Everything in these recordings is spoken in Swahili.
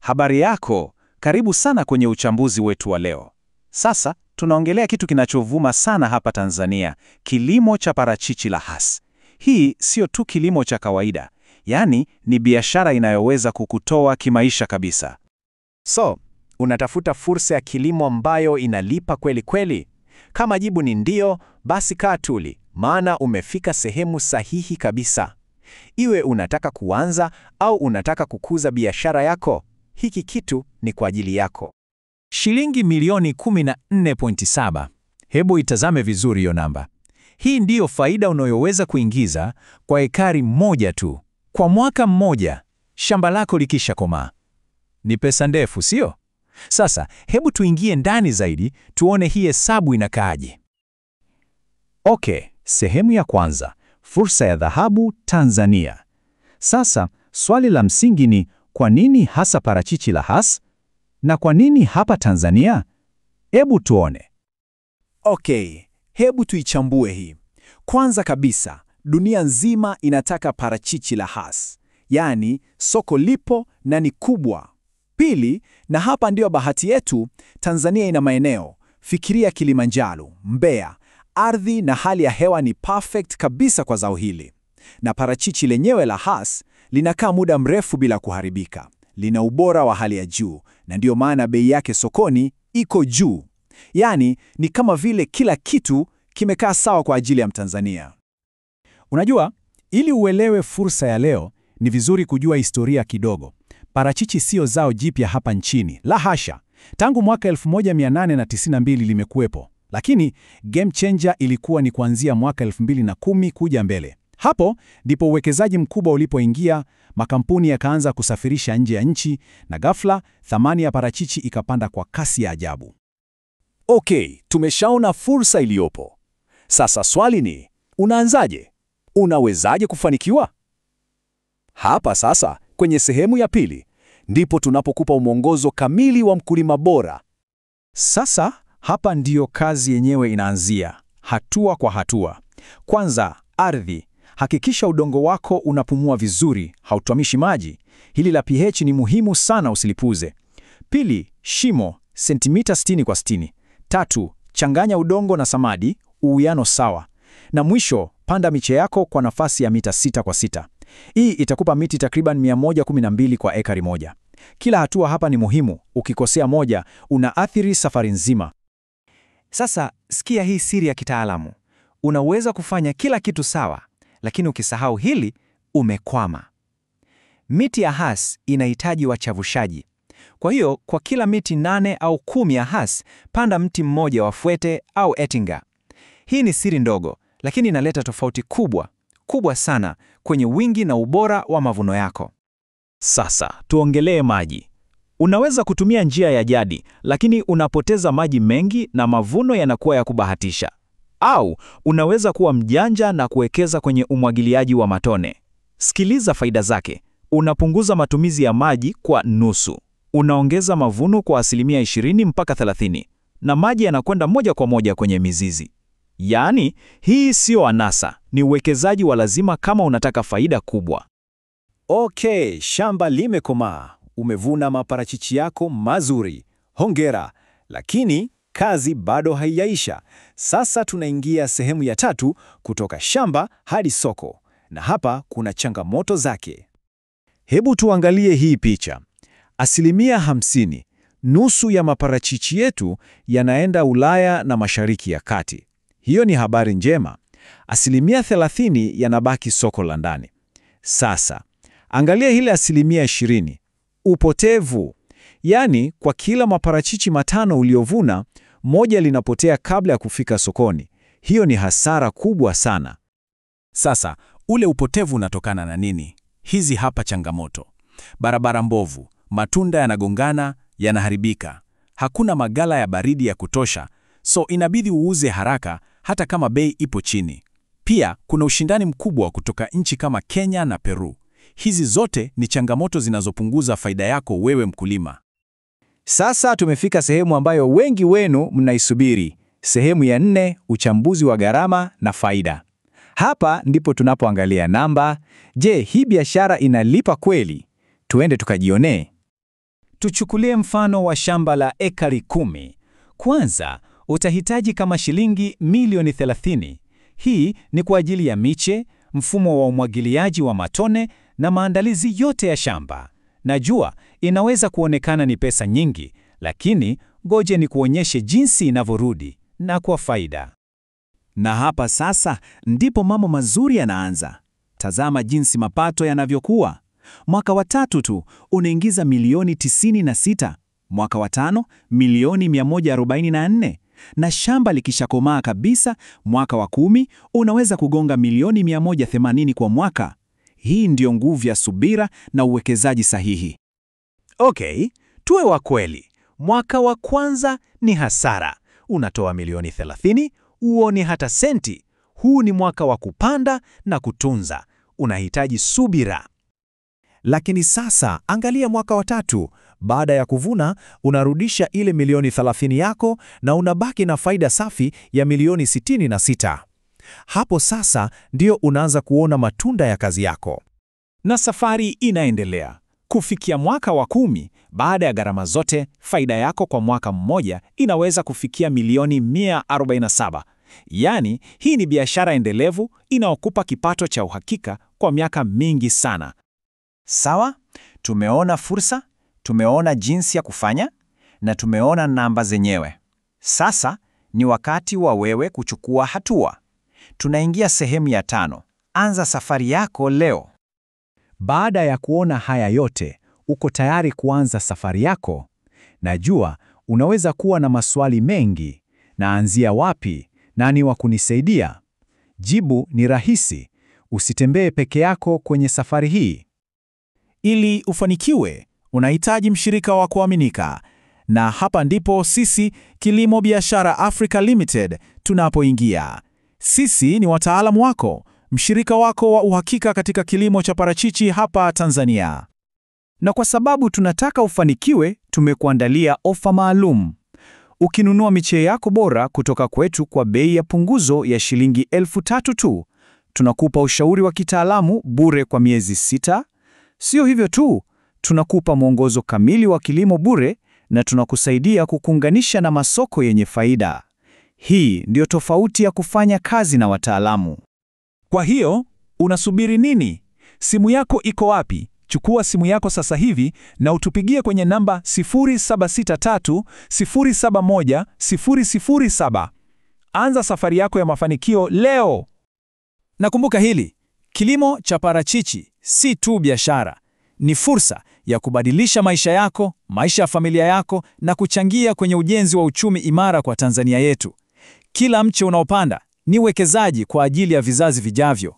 Habari yako, karibu sana kwenye uchambuzi wetu wa leo. Sasa tunaongelea kitu kinachovuma sana hapa Tanzania, kilimo cha parachichi la Hass. Hii sio tu kilimo cha kawaida, yaani ni biashara inayoweza kukutoa kimaisha kabisa. So, unatafuta fursa ya kilimo ambayo inalipa kweli kweli? Kama jibu ni ndio, basi kaa tuli, maana umefika sehemu sahihi kabisa. Iwe unataka kuanza au unataka kukuza biashara yako, hiki kitu ni kwa ajili yako. Shilingi milioni 14.7. Hebu itazame vizuri hiyo namba. Hii ndiyo faida unayoweza kuingiza kwa ekari moja tu, kwa mwaka mmoja, shamba lako likisha komaa. Ni pesa ndefu, sio? Sasa, hebu tuingie ndani zaidi, tuone hii hesabu inakaaje. Okay, sehemu ya kwanza, fursa ya dhahabu Tanzania. Sasa, swali la msingi ni kwa nini hasa parachichi la Hass? Na kwa nini hapa Tanzania? Hebu tuone. Okay, hebu tuichambue hii. Kwanza kabisa, dunia nzima inataka parachichi la Hass. Yaani, soko lipo na ni kubwa. Pili, na hapa ndio bahati yetu, Tanzania ina maeneo. Fikiria Kilimanjaro, Mbeya. Ardhi na hali ya hewa ni perfect kabisa kwa zao hili. Na parachichi lenyewe la Hass linakaa muda mrefu bila kuharibika. Lina ubora wa hali ya juu, na ndio maana bei yake sokoni iko juu. Yaani, ni kama vile kila kitu kimekaa sawa kwa ajili ya Mtanzania. Unajua, ili uelewe fursa ya leo, ni vizuri kujua historia kidogo. Parachichi sio zao jipya hapa nchini, la hasha. Tangu mwaka 1892 limekuwepo, lakini game changer ilikuwa ni kuanzia mwaka 2010 kuja mbele. Hapo ndipo uwekezaji mkubwa ulipoingia, makampuni yakaanza kusafirisha nje ya nchi, na ghafla thamani ya parachichi ikapanda kwa kasi ya ajabu. Okay, tumeshaona fursa iliyopo. Sasa swali ni, unaanzaje? Unawezaje kufanikiwa? Hapa sasa, kwenye sehemu ya pili, ndipo tunapokupa mwongozo kamili wa mkulima bora. Sasa, hapa ndiyo kazi yenyewe inaanzia, hatua kwa hatua. Kwanza, ardhi. Hakikisha udongo wako unapumua vizuri, hautwamishi maji. Hili la pH ni muhimu sana, usilipuze. Pili, shimo, sentimita 60 kwa 60. Tatu, changanya udongo na samadi, uwiano sawa. Na mwisho, panda miche yako kwa nafasi ya mita 6 kwa 6. Hii itakupa miti takriban 112 kwa ekari moja. Kila hatua hapa ni muhimu, ukikosea moja, unaathiri safari nzima. Sasa, sikia hii siri ya kitaalamu. Unaweza kufanya kila kitu sawa, lakini ukisahau hili, umekwama. Miti ya Hass inahitaji wachavushaji. Kwa hiyo, kwa kila miti 8 au 10 ya Hass, panda mti mmoja wa Fuete au Ettinger. Hii ni siri ndogo, lakini inaleta tofauti kubwa sana kwenye wingi na ubora wa mavuno yako. Sasa, tuongelee maji. Unaweza kutumia njia ya jadi, lakini unapoteza maji mengi na mavuno yanakuwa ya kubahatisha. Au, unaweza kuwa mjanja na kuwekeza kwenye umwagiliaji wa matone. Sikiliza faida zake. Unapunguza matumizi ya maji kwa nusu. Unaongeza mavuno kwa 20% mpaka 30%. Na maji yanakwenda moja kwa moja kwenye mizizi. Yaani, hii sio anasa, ni uwekezaji wa lazima kama unataka faida kubwa. Okay, shamba limekomaa. Umevuna maparachichi yako mazuri. Hongera, lakini kazi bado haijaisha. Sasa tunaingia sehemu ya tatu, kutoka shamba hadi soko. Na hapa kuna changamoto zake. Hebu tuangalie hii picha. 50%, nusu ya maparachichi yetu yanaenda Ulaya na Mashariki ya Kati. Hiyo ni habari njema. 30% yanabaki soko la ndani. Sasa, angalia ile 20%. Upotevu. Yaani, kwa kila maparachichi 5 uliovuna, moja linapotea kabla ya kufika sokoni. Hiyo ni hasara kubwa sana. Sasa, ule upotevu unatokana na nini? Hizi hapa changamoto. Barabara mbovu, matunda yanagongana, yanaharibika. Hakuna magala ya baridi ya kutosha, so inabidi uuze haraka hata kama bei ipo chini. Pia, kuna ushindani mkubwa kutoka nchi kama Kenya na Peru. Hizi zote ni changamoto zinazopunguza faida yako wewe mkulima. Sasa tumefika sehemu ambayo wengi wenu mnaisubiri. Sehemu ya 4, uchambuzi wa gharama na faida. Hapa ndipo tunapoangalia namba. Je, hii biashara inalipa kweli? Tuende tukajionee. Tuchukulie mfano wa shamba la ekari 10. Kwanza, utahitaji kama shilingi milioni 30. Hii ni kwa ajili ya miche, mfumo wa umwagiliaji wa matone na maandalizi yote ya shamba. Najua inaweza kuonekana ni pesa nyingi, lakini ngoje ni kuonyeshe jinsi inavyorudi na kwa faida. Na hapa sasa ndipo mambo mazuri yanaanza. Tazama jinsi mapato yanavyokuwa. Mwaka wa 3 tu unaingiza milioni 96, mwaka wa 5 milioni 144, na shamba likishakomaa kabisa, mwaka wa 10 unaweza kugonga milioni 180 kwa mwaka. Hii ndiyo nguvu ya subira na uwekezaji sahihi. Okay, tuwe wa kweli. Mwaka wa kwanza ni hasara. Unatoa milioni 30, uoni hata senti. Huu ni mwaka wa kupanda na kutunza. Unahitaji subira. Lakini sasa angalia mwaka wa 3. Baada ya kuvuna, unarudisha ile milioni 30 yako na unabaki na faida safi ya milioni 66. Hapo sasa ndio unaanza kuona matunda ya kazi yako. Na safari inaendelea. Kufikia mwaka wa 10, baada ya gharama zote, faida yako kwa mwaka mmoja inaweza kufikia milioni 147. Yaani, hii ni biashara endelevu inayokupa kipato cha uhakika kwa miaka mingi sana. Sawa? Tumeona fursa, tumeona jinsi ya kufanya, na tumeona namba zenyewe. Sasa ni wakati wa wewe kuchukua hatua. Tunaingia sehemu ya 5. Anza safari yako leo. Baada ya kuona haya yote, uko tayari kuanza safari yako? Najua unaweza kuwa na maswali mengi. Naanzia wapi? Nani wa kunisaidia? Jibu ni rahisi. Usitembee peke yako kwenye safari hii. Ili ufanikiwe, unahitaji mshirika wa kuaminika. Na hapa ndipo sisi Kilimo Biashara Africa Limited tunapoingia. Sisi ni wataalamu wako, mshirika wako wa uhakika katika kilimo cha parachichi hapa Tanzania. Na kwa sababu tunataka ufanikiwe, tumekuandalia ofa maalum. Ukinunua miche yako bora kutoka kwetu kwa bei ya punguzo ya shilingi 3,000 tu, tunakupa ushauri wa kitaalamu bure kwa miezi 6. Sio hivyo tu, tunakupa mwongozo kamili wa kilimo bure na tunakusaidia kukuunganisha na masoko yenye faida. Hii ndio tofauti ya kufanya kazi na wataalamu. Kwa hiyo, unasubiri nini? Simu yako iko wapi? Chukua simu yako sasa hivi na utupigie kwenye namba 0763 071 007. Anza safari yako ya mafanikio leo. Na kumbuka hili, kilimo cha parachichi si tu biashara, ni fursa ya kubadilisha maisha yako, maisha ya familia yako na kuchangia kwenye ujenzi wa uchumi imara kwa Tanzania yetu. Kila mche unaopanda ni uwekezaji kwa ajili ya vizazi vijavyo.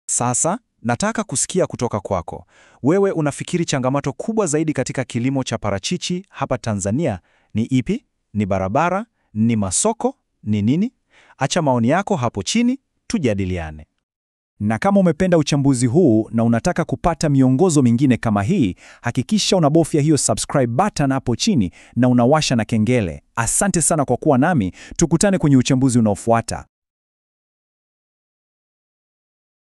Sasa nataka kusikia kutoka kwako. Wewe unafikiri changamoto kubwa zaidi katika kilimo cha parachichi hapa Tanzania ni ipi? Ni barabara? Ni masoko? Ni nini? Acha maoni yako hapo chini tujadiliane. Na kama umependa uchambuzi huu na unataka kupata miongozo mingine kama hii, hakikisha unabofya hiyo subscribe button hapo chini na unawasha na kengele. Asante sana kwa kuwa nami, tukutane kwenye uchambuzi unaofuata.